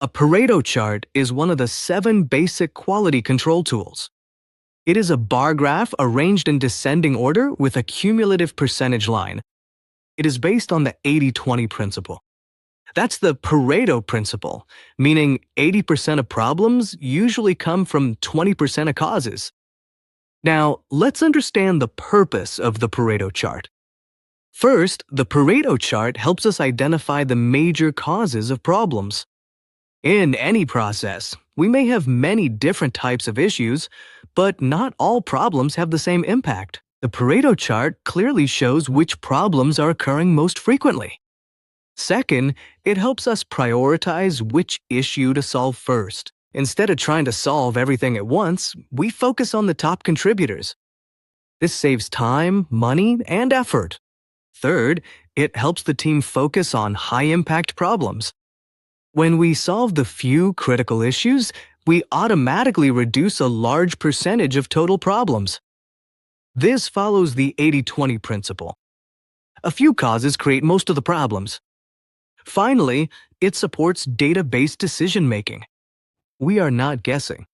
A Pareto chart is one of the 7 basic quality control tools. It is a bar graph arranged in descending order with a cumulative percentage line. It is based on the 80-20 principle. That's the Pareto principle, meaning 80% of problems usually come from 20% of causes. Now, let's understand the purpose of the Pareto chart. First, the Pareto chart helps us identify the major causes of problems. In any process, we may have many different types of issues, but not all problems have the same impact. The Pareto chart clearly shows which problems are occurring most frequently. Second, it helps us prioritize which issue to solve first. Instead of trying to solve everything at once, we focus on the top contributors. This saves time, money, and effort. Third, it helps the team focus on high-impact problems. When we solve the few critical issues, we automatically reduce a large percentage of total problems. This follows the 80-20 principle. A few causes create most of the problems. Finally, it supports data-based decision-making. We are not guessing.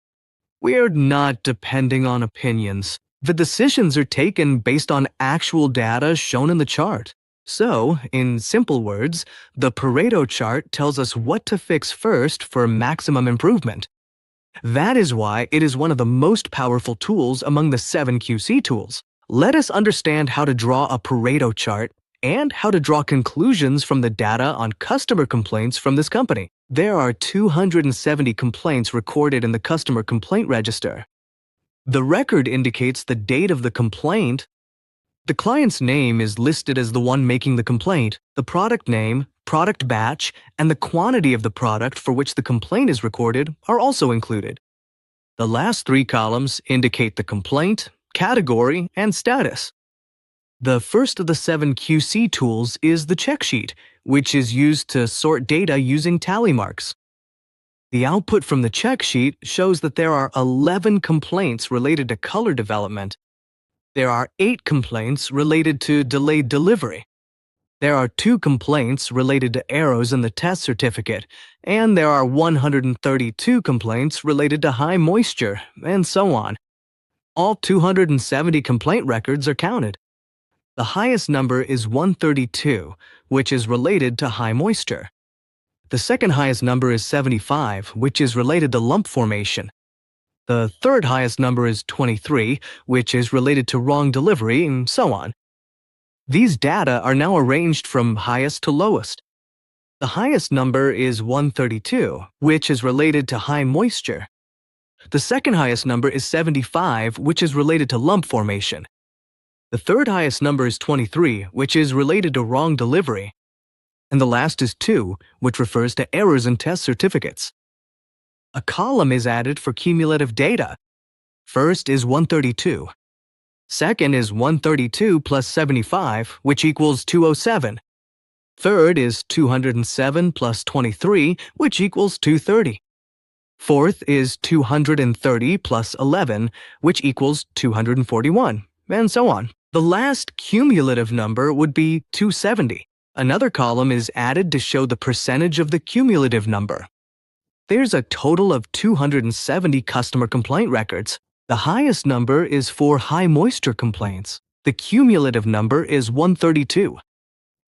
We are not depending on opinions. The decisions are taken based on actual data shown in the chart. So, in simple words, the Pareto chart tells us what to fix first for maximum improvement. That is why it is one of the most powerful tools among the 7 QC tools. Let us understand how to draw a Pareto chart and how to draw conclusions from the data on customer complaints from this company. There are 270 complaints recorded in the customer complaint register. The record indicates the date of the complaint. The client's name is listed as the one making the complaint. The product name, product batch, and the quantity of the product for which the complaint is recorded are also included. The last 3 columns indicate the complaint, category, and status. The first of the 7 QC tools is the check sheet, which is used to sort data using tally marks. The output from the check sheet shows that there are 11 complaints related to color development. There are 8 complaints related to delayed delivery. There are 2 complaints related to errors in the test certificate, and there are 132 complaints related to high moisture, and so on. All 270 complaint records are counted. The highest number is 132, which is related to high moisture. The second highest number is 75, which is related to lump formation. The third highest number is 23, which is related to wrong delivery, and so on. These data are now arranged from highest to lowest. The highest number is 132, which is related to high moisture. The second highest number is 75, which is related to lump formation. The third highest number is 23, which is related to wrong delivery. And the last is 2, which refers to errors in test certificates. A column is added for cumulative data. First is 132. Second is 132 plus 75, which equals 207. Third is 207 plus 23, which equals 230. Fourth is 230 plus 11, which equals 241, and so on. The last cumulative number would be 270. Another column is added to show the percentage of the cumulative number. There's a total of 270 customer complaint records. The highest number is for high moisture complaints. The cumulative number is 132.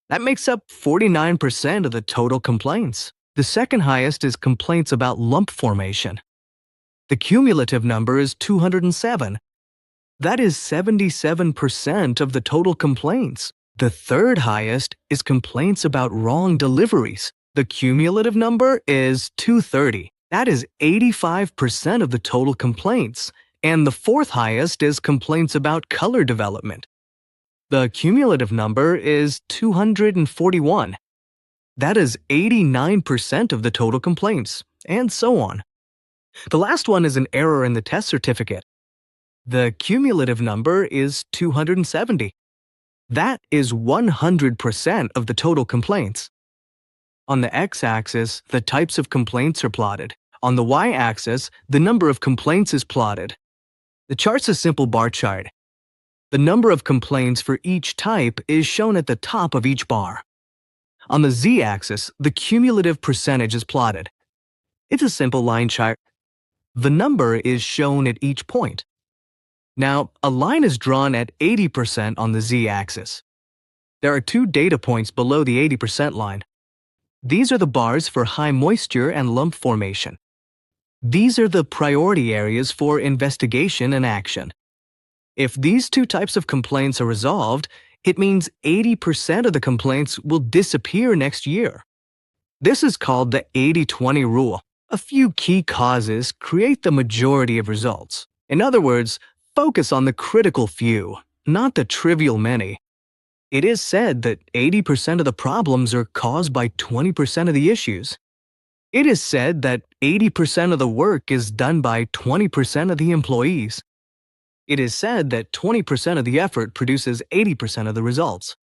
That makes up 49% of the total complaints. The second highest is complaints about lump formation. The cumulative number is 207. That is 77% of the total complaints. The third highest is complaints about wrong deliveries. The cumulative number is 230. That is 85% of the total complaints. And the fourth highest is complaints about color development. The cumulative number is 241. That is 89% of the total complaints, and so on. The last one is an error in the test certificate. The cumulative number is 270. That is 100% of the total complaints. On the x-axis, the types of complaints are plotted. On the y-axis, the number of complaints is plotted. The chart's a simple bar chart. The number of complaints for each type is shown at the top of each bar. On the z-axis, the cumulative percentage is plotted. It's a simple line chart. The number is shown at each point. Now, a line is drawn at 80% on the z-axis. There are two data points below the 80% line. These are the bars for high moisture and lump formation. These are the priority areas for investigation and action. If these two types of complaints are resolved, it means 80% of the complaints will disappear next year. This is called the 80-20 rule. A few key causes create the majority of results. In other words, focus on the critical few, not the trivial many. It is said that 80% of the problems are caused by 20% of the issues. It is said that 80% of the work is done by 20% of the employees. It is said that 20% of the effort produces 80% of the results.